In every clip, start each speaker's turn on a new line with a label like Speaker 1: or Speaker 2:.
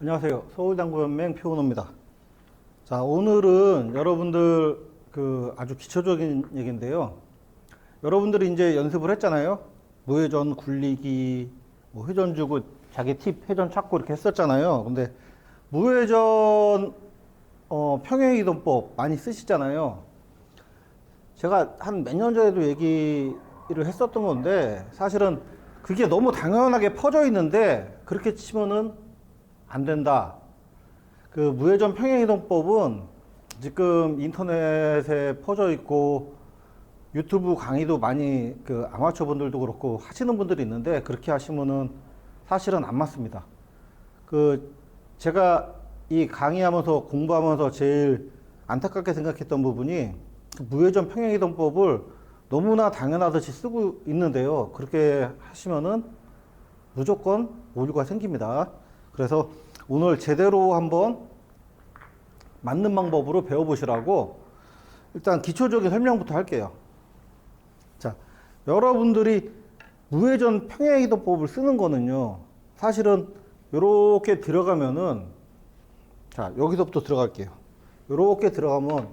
Speaker 1: 안녕하세요. 서울당구연맹 표은호입니다. 자, 오늘은 여러분들 아주 기초적인 얘기인데요. 여러분들이 이제 연습을 했잖아요. 무회전 굴리기, 뭐 회전 주고 자기 팁 회전 찾고 이렇게 했었잖아요. 근데 무회전 평행이동법 많이 쓰시잖아요. 제가 한 몇 년 전에도 얘기를 했었던 건데 사실은 그게 너무 당연하게 퍼져 있는데 그렇게 치면은 안 된다. 그 무회전 평행이동법은 지금 인터넷에 퍼져 있고 유튜브 강의도 많이 그 아마추어 분들도 그렇고 하시는 분들이 있는데 그렇게 하시면은 사실은 안 맞습니다. 그 제가 이 강의하면서 공부하면서 제일 안타깝게 생각했던 부분이 그 무회전 평행이동법을 너무나 당연하듯이 쓰고 있는데요. 그렇게 하시면은 무조건 오류가 생깁니다. 그래서 오늘 제대로 한번 맞는 방법으로 배워보시라고 일단 기초적인 설명부터 할게요. 자, 여러분들이 무회전 평행이동법을 쓰는 거는요, 사실은 이렇게 들어가면은, 자, 여기서부터 들어갈게요. 이렇게 들어가면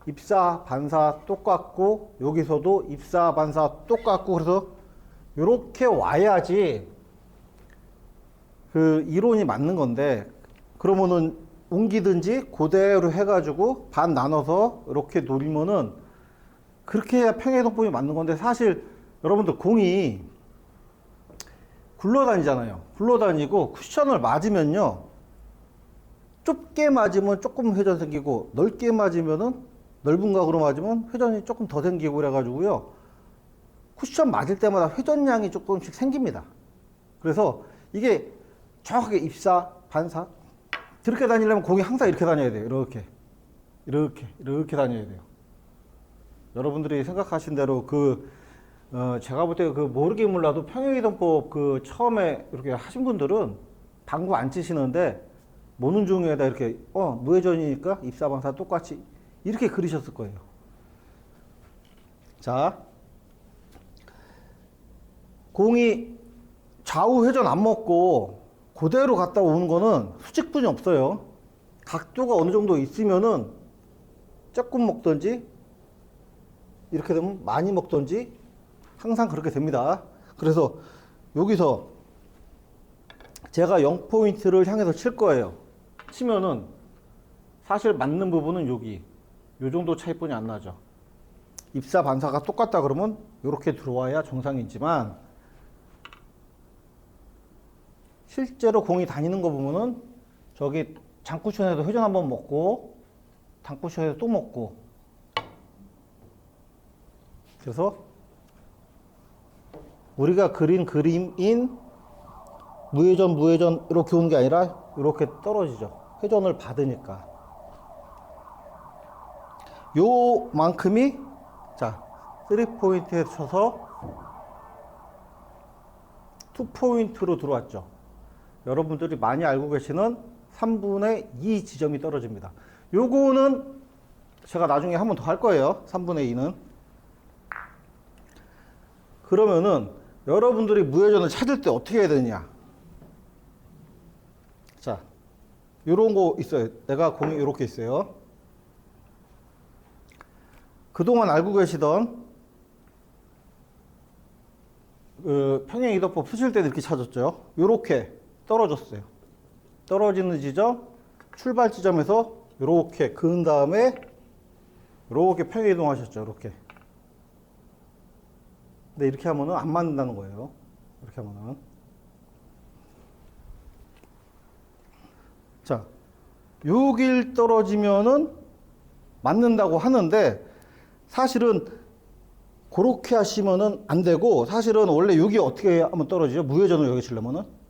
Speaker 1: 입사, 반사 똑같고, 여기서도 입사, 반사 똑같고, 그래서 이렇게 와야지 그 이론이 맞는 건데, 그러면은 옮기든지 그대로 해가지고 반 나눠서 이렇게 노리면은 그렇게 해야 평행이동법이 맞는 건데, 사실 여러분들 공이 굴러다니잖아요. 굴러다니고 쿠션을 맞으면요, 좁게 맞으면 조금 회전 생기고 넓게 맞으면은 넓은 각으로 맞으면 회전이 조금 더 생기고 그래가지고요, 쿠션 맞을 때마다 회전량이 조금씩 생깁니다. 그래서 이게 정확하게 입사, 반사 그렇게 다니려면 공이 항상 이렇게 다녀야 돼요. 이렇게 다녀야 돼요. 여러분들이 생각하신 대로 제가 볼 때 모르긴 몰라도 평행이동법 처음에 이렇게 하신 분들은 방구 안 치시는데 모는 중에다 이렇게 무회전이니까 입사, 반사 똑같이 이렇게 그리셨을 거예요. 자, 공이 좌우 회전 안 먹고 그대로 갔다 오는 거는 수직분이 없어요. 각도가 어느 정도 있으면은 조금 먹든지 이렇게 되면 많이 먹든지 항상 그렇게 됩니다. 그래서 여기서 제가 0포인트를 향해서 칠 거예요. 치면은 사실 맞는 부분은 여기 요 정도 차이뿐이 안 나죠. 입사 반사가 똑같다 그러면 이렇게 들어와야 정상이지만 실제로 공이 다니는 거 보면은 저기 장쿠션에도 회전 한번 먹고 단쿠션에도 또 먹고, 그래서 우리가 그린 그림인 무회전 이렇게 오는 게 아니라 이렇게 떨어지죠. 회전을 받으니까 요만큼이, 자, 3포인트에 쳐서 2포인트로 들어왔죠. 여러분들이 많이 알고 계시는 3분의 2 지점이 떨어집니다. 요거는 제가 나중에 한 번 더 할 거예요. 3분의 2는. 그러면은 여러분들이 무회전을 찾을 때 어떻게 해야 되느냐. 자, 요런 거 있어요. 내가 공이 요렇게 있어요. 그동안 알고 계시던 평행이동법 쓰실 때도 이렇게 찾았죠. 요렇게 떨어졌어요. 떨어지는 지점, 출발 지점에서 요렇게 그은 다음에 요렇게 평행이동 하셨죠. 요렇게. 근데 이렇게 하면은 안 맞는다는 거예요. 이렇게 하면은. 자, 여길 떨어지면은 맞는다고 하는데 사실은 그렇게 하시면은 안 되고, 사실은 원래 여기 어떻게 하면 떨어지죠? 무회전을 여기 치려면은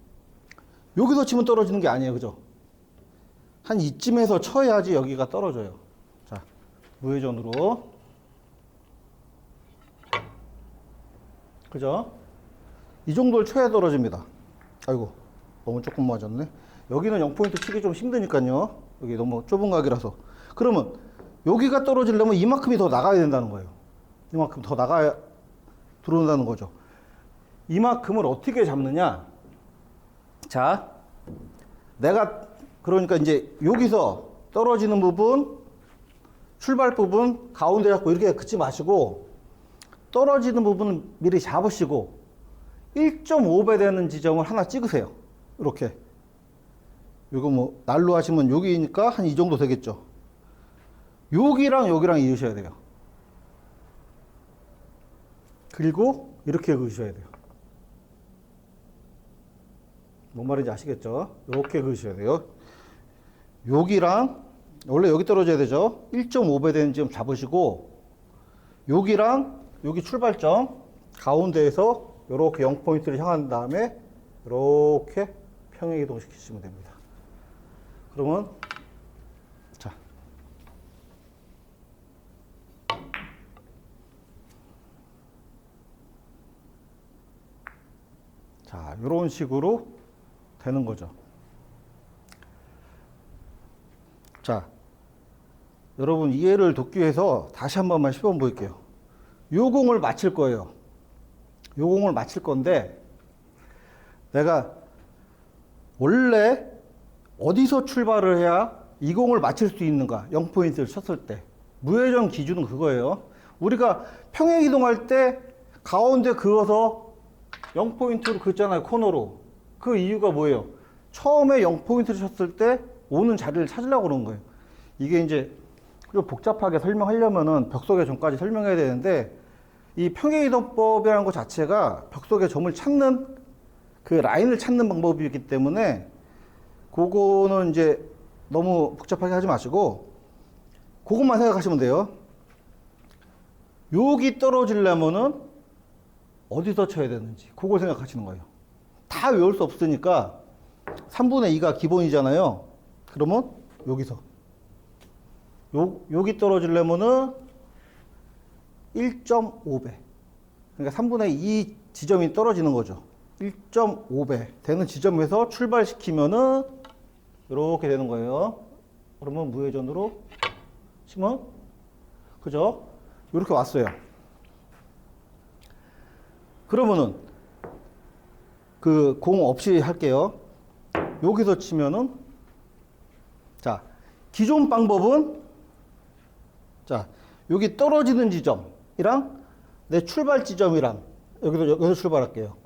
Speaker 1: 여기서 치면 떨어지는 게 아니에요. 그죠? 한 이쯤에서 쳐야지 여기가 떨어져요. 자, 무회전으로. 그죠? 이 정도를 쳐야 떨어집니다. 아이고, 너무 조금 맞았네. 여기는 0포인트 치기 좀 힘드니까요. 여기 너무 좁은 각이라서. 그러면 여기가 떨어지려면 이만큼이 더 나가야 된다는 거예요. 이만큼 더 나가야 들어온다는 거죠. 이만큼을 어떻게 잡느냐? 자, 내가 그러니까 이제 여기서 떨어지는 부분, 출발 부분 가운데 잡고 이렇게 긋지 마시고 떨어지는 부분은 미리 잡으시고 1.5배 되는 지점을 하나 찍으세요. 이렇게. 이거 뭐 날로 하시면 여기니까 한 이 정도 되겠죠. 여기랑 여기랑 이으셔야 돼요. 그리고 이렇게 그으셔야 돼요. 뭔 말인지 아시겠죠? 이렇게 그으셔야 돼요. 여기랑 원래 여기 떨어져야 되죠. 1.5배 되는 지점 잡으시고 여기랑 여기 출발점 가운데에서 이렇게 0포인트를 향한 다음에 이렇게 평행 이동시키시면 됩니다. 그러면 자, 이런 식으로 되는 거죠. 자, 여러분 이해를 돕기 위해서 다시 한 번만 시범 보일게요. 요 공을 맞힐 거예요. 요 공을 맞힐 건데 내가 원래 어디서 출발을 해야 이 공을 맞힐 수 있는가? 0포인트를 쳤을 때. 무회전 기준은 그거예요. 우리가 평행 이동할 때 가운데 그어서 0포인트로 긋잖아요. 코너로. 그 이유가 뭐예요? 처음에 0포인트를 쳤을 때 오는 자리를 찾으려고 그러는 거예요. 이게 이제 좀 복잡하게 설명하려면은 벽속의 점까지 설명해야 되는데 이 평행이동법이라는 것 자체가 벽속의 점을 찾는 그 라인을 찾는 방법이기 때문에 그거는 이제 너무 복잡하게 하지 마시고 그것만 생각하시면 돼요. 여기 떨어지려면은 어디서 쳐야 되는지 그걸 생각하시는 거예요. 다 외울 수 없으니까 3분의 2가 기본이잖아요. 그러면 여기서 여기 떨어지려면은 1.5배 그러니까 3분의 2 지점이 떨어지는 거죠. 1.5배 되는 지점에서 출발시키면은 이렇게 되는 거예요. 그러면 무회전으로 치면 그죠? 이렇게 왔어요. 그러면은 그 공 없이 할게요. 여기서 치면은 자 기존 방법은 자 여기 떨어지는 지점이랑 내 출발 지점이랑 여기서 출발할게요.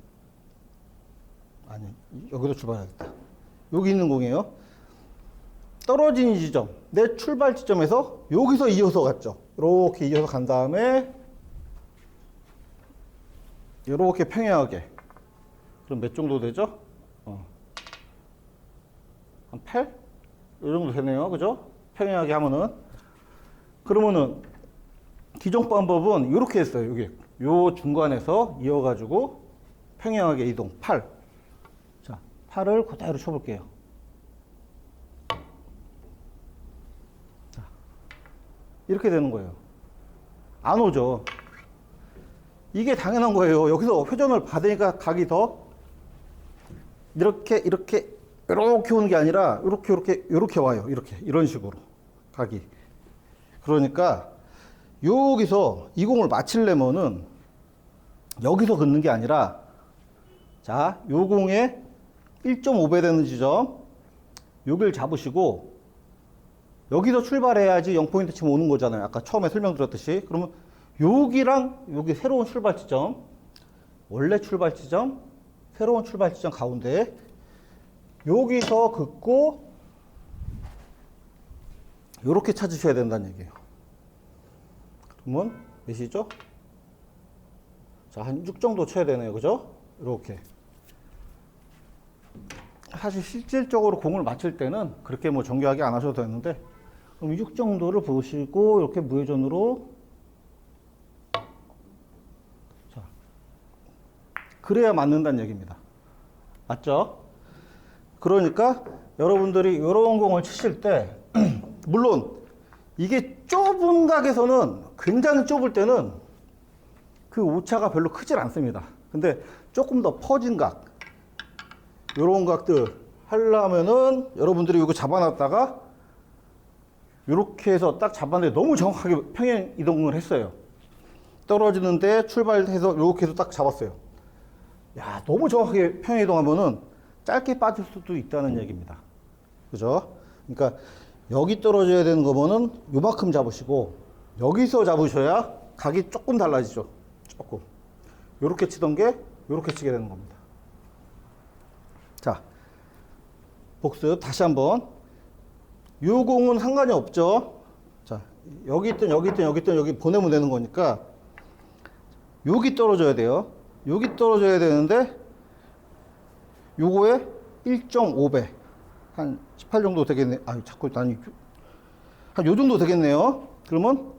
Speaker 1: 아니 여기서 출발하겠다. 여기 있는 공이에요. 떨어지는 지점 내 출발 지점에서 여기서 이어서 갔죠. 이렇게 이어서 간 다음에 이렇게 평행하게 그럼 몇 정도 되죠? 한 8? 이 정도 되네요. 그죠? 평행하게 하면은 그러면은 기존 방법은 이렇게 했어요. 여기 요 중간에서 이어가지고 평행하게 이동 8. 자, 8을 그대로 쳐볼게요. 자, 이렇게 되는 거예요. 안 오죠. 이게 당연한 거예요. 여기서 회전을 받으니까 각이 더 이렇게 오는 게 아니라 이렇게 와요. 이런 식으로 각이. 그러니까 여기서 이 공을 맞추려면은 여기서 긋는 게 아니라 자, 요 공에 1.5배 되는 지점 여기를 잡으시고 여기서 출발해야지 0포인트 치면 오는 거잖아요. 아까 처음에 설명드렸듯이. 그러면 여기랑 여기 새로운 출발 지점 원래 출발 지점 새로운 출발 지점 가운데 여기서 긋고 이렇게 찾으셔야 된다는 얘기예요. 그러면 몇이죠? 자, 한 6 정도 쳐야 되네요. 그죠? 이렇게. 사실 실질적으로 공을 맞출 때는 그렇게 뭐 정교하게 안 하셔도 되는데 그럼 6 정도를 보시고 이렇게 무회전으로 자, 그래야 맞는다는 얘기입니다. 맞죠? 그러니까 여러분들이 이런 공을 치실 때 물론 이게 좁은 각에서는 굉장히 좁을 때는 그 오차가 별로 크질 않습니다. 근데 조금 더 퍼진 각 이런 각들 하려면은 여러분들이 이거 잡아놨다가 이렇게 해서 딱 잡았는데 너무 정확하게 평행 이동을 했어요. 떨어지는데 출발해서 이렇게 해서 딱 잡았어요. 야, 너무 정확하게 평행 이동하면은 짧게 빠질 수도 있다는 얘기입니다. 그죠? 그러니까 여기 떨어져야 되는 거면은 요만큼 잡으시고 여기서 잡으셔야 각이 조금 달라지죠. 조금. 요렇게 치던 게 요렇게 치게 되는 겁니다. 자, 복습 다시 한번. 요 공은 상관이 없죠. 자, 여기 있든 여기 있든 여기 있든 여기 보내면 되는 거니까 여기 떨어져야 돼요. 여기 떨어져야 되는데 요거에 1.5배 한 18 정도 되겠네. 아, 자꾸 난 한 요 정도 되겠네요. 그러면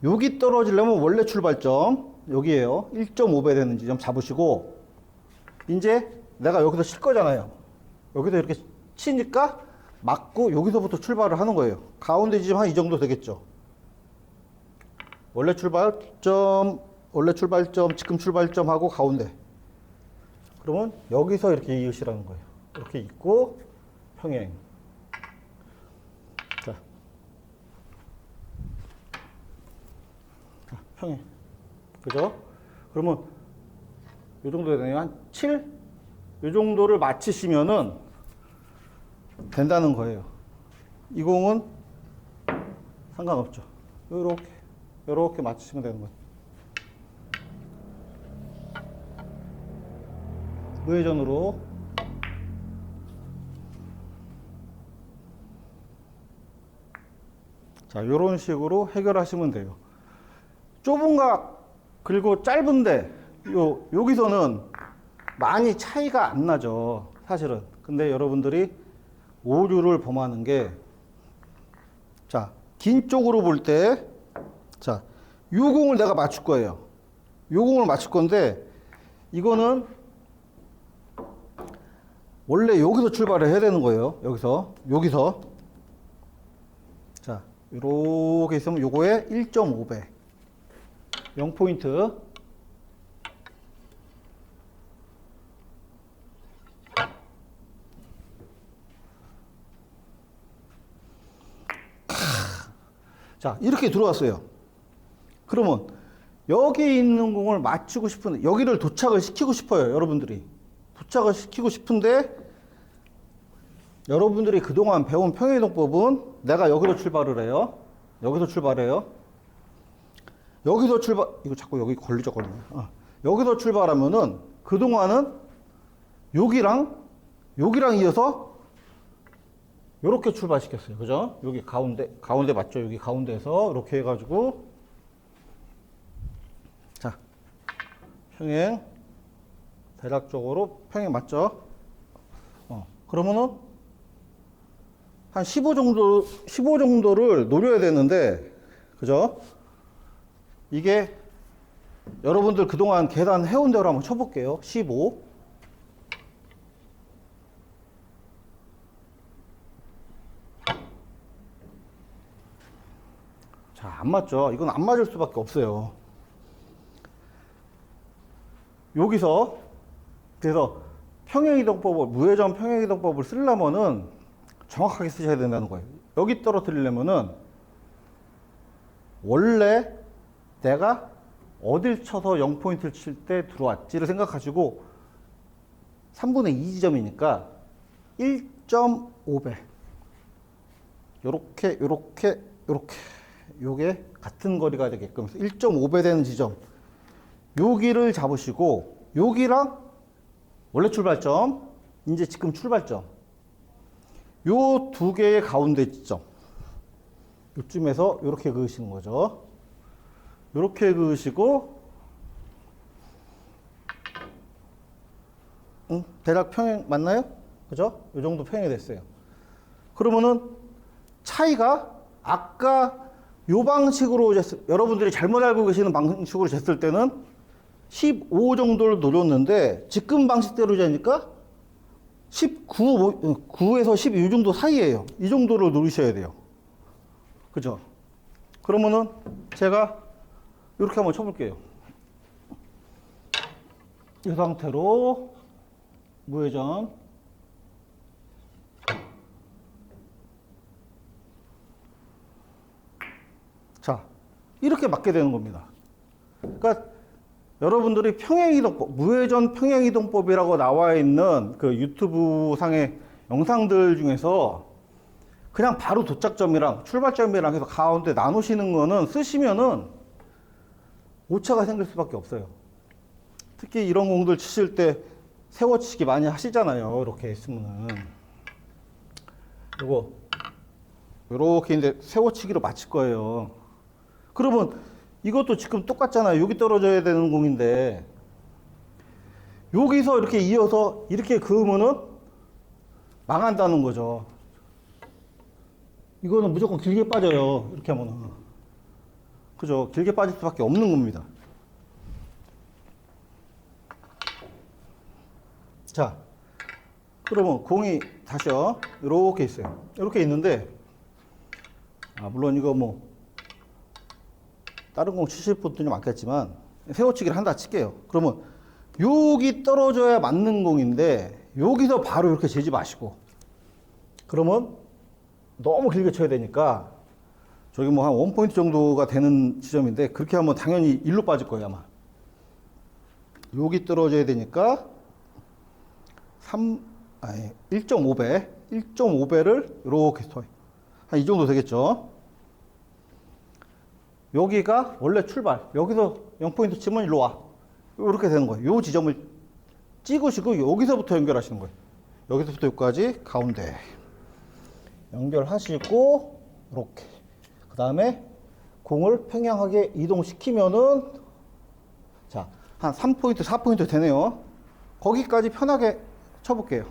Speaker 1: 여기 떨어지려면 원래 출발점 여기에요. 1.5배 되는 지점 잡으시고 이제 내가 여기서 칠 거잖아요. 여기서 이렇게 치니까 맞고 여기서부터 출발을 하는 거예요. 가운데 지점 한 이 정도 되겠죠. 원래 출발점, 지금 출발점하고 가운데. 그러면 여기서 이렇게 이으시라는 거예요. 이렇게 있고 평행. 자, 평행. 그죠? 그러면 이 정도 되네요. 한 7? 이 정도를 맞추시면은 된다는 거예요. 이 공은 상관없죠. 요렇게 맞추시면 되는 거예요. 무회전으로. 자, 요런 식으로 해결하시면 돼요. 좁은 각, 그리고 짧은데, 여기서는 많이 차이가 안 나죠. 사실은. 근데 여러분들이 오류를 범하는 게, 자, 긴 쪽으로 볼 때, 자, 요 공을 내가 맞출 거예요. 요 공을 맞출 건데, 이거는 원래 여기서 출발을 해야 되는 거예요. 여기서. 자, 요렇게 있으면 요거에 1.5배. 0포인트. 자, 이렇게 들어왔어요. 그러면 여기 있는 공을 맞추고 싶은데, 여기를 도착을 시키고 싶어요, 여러분들이. 도착을 시키고 싶은데, 여러분들이 그동안 배운 평행이동법은 내가 여기서 출발을 해요. 여기서 이거 자꾸 여기 걸리적거리네. 여기서 출발하면은, 그동안은 여기랑 이어서 요렇게 출발시켰어요. 그죠? 여기 가운데 맞죠? 여기 가운데에서 이렇게 해가지고, 자, 평행, 대략적으로 평행 맞죠? 그러면은, 한 15 정도를 노려야 되는데, 그죠? 이게, 여러분들 그동안 계산 해온 대로 한번 쳐볼게요. 15. 자, 안 맞죠? 이건 안 맞을 수밖에 없어요. 여기서, 그래서 평행이동법을, 무회전 평행이동법을 쓰려면은 정확하게 쓰셔야 된다는 거예요. 여기 떨어뜨리려면은 원래 내가 어딜 쳐서 0포인트를 칠 때 들어왔지를 생각하시고 3분의 2 지점이니까 1.5배. 요렇게. 요게 같은 거리가 되게끔 1.5배 되는 지점. 여기를 잡으시고 여기랑 원래 출발점, 이제 지금 출발점. 요 두 개의 가운데 지점. 요쯤에서 요렇게 그으시는 거죠. 요렇게 그으시고, 대략 평행 맞나요? 그죠? 요 정도 평행이 됐어요. 그러면은 차이가 아까 요 방식으로 여러분들이 잘못 알고 계시는 방식으로 쟀을 때는 15 정도를 노렸는데 지금 방식대로 재니까 9에서 12 정도 사이에요. 이 정도를 누르셔야 돼요. 그죠? 그러면은 제가 이렇게 한번 쳐볼게요. 이 상태로 무회전. 자, 이렇게 맞게 되는 겁니다. 그러니까 여러분들이 평행이동법, 무회전 평행이동법이라고 나와 있는 그 유튜브 상에 영상들 중에서 그냥 바로 도착점이랑 출발점이랑 해서 가운데 나누시는 거는 쓰시면은 오차가 생길 수밖에 없어요. 특히 이런 공들 치실 때 세워치기 많이 하시잖아요. 이렇게 있으면은. 요렇게 이제 세워치기로 맞힐 거예요. 그러면 이것도 지금 똑같잖아요. 여기 떨어져야 되는 공인데 여기서 이렇게 이어서 이렇게 그으면은 망한다는 거죠. 이거는 무조건 길게 빠져요. 이렇게 하면은. 그죠? 길게 빠질 수밖에 없는 겁니다. 자, 그러면 공이 다시요. 이렇게 있어요. 이렇게 있는데, 물론 이거 뭐, 다른 공 치실 분들이 많겠지만, 세워치기를 한다 칠게요. 그러면, 여기 떨어져야 맞는 공인데, 여기서 바로 이렇게 재지 마시고, 그러면 너무 길게 쳐야 되니까, 저기 뭐 한 원포인트 정도가 되는 지점인데, 그렇게 하면 당연히 일로 빠질 거예요, 아마. 여기 떨어져야 되니까, 1.5배, 1.5배를 이렇게 한 이 정도 되겠죠. 여기가 원래 출발. 여기서 0포인트 치면 일로 와. 이렇게 되는 거예요. 이 지점을 찍으시고 여기서부터 연결하시는 거예요. 여기서부터 여기까지 가운데 연결하시고 이렇게. 그 다음에 공을 평행하게 이동시키면은 자, 한 3포인트, 4포인트 되네요. 거기까지 편하게 쳐볼게요.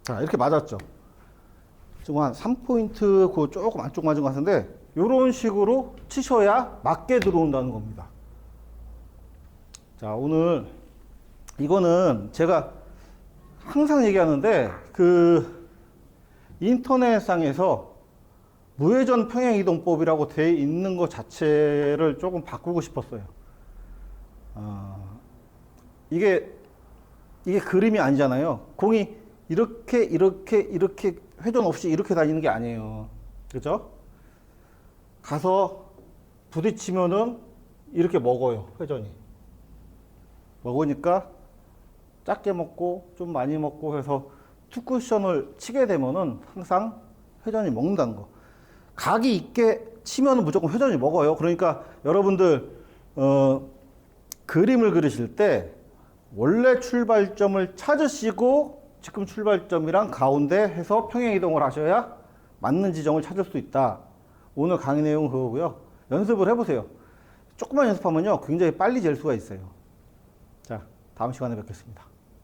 Speaker 1: 자, 이렇게 맞았죠. 지금 한 3포인트 그 조금 안쪽 맞은 것 같은데 이런 식으로 치셔야 맞게 들어온다는 겁니다. 자, 오늘 이거는 제가 항상 얘기하는데 그 인터넷상에서 무회전 평행이동법이라고 돼 있는 것 자체를 조금 바꾸고 싶었어요. 이게 그림이 아니잖아요. 공이 이렇게 회전 없이 이렇게 다니는 게 아니에요. 그죠? 가서 부딪히면은 이렇게 먹어요. 회전이. 먹으니까 작게 먹고 좀 많이 먹고 해서 투쿠션을 치게 되면은 항상 회전이 먹는다는 거. 각이 있게 치면은 무조건 회전이 먹어요. 그러니까 여러분들 그림을 그리실 때 원래 출발점을 찾으시고 지금 출발점이랑 가운데 해서 평행 이동을 하셔야 맞는 지점을 찾을 수 있다. 오늘 강의 내용은 그거고요. 연습을 해보세요. 조금만 연습하면요 굉장히 빨리 잴 수가 있어요. 자, 다음 시간에 뵙겠습니다.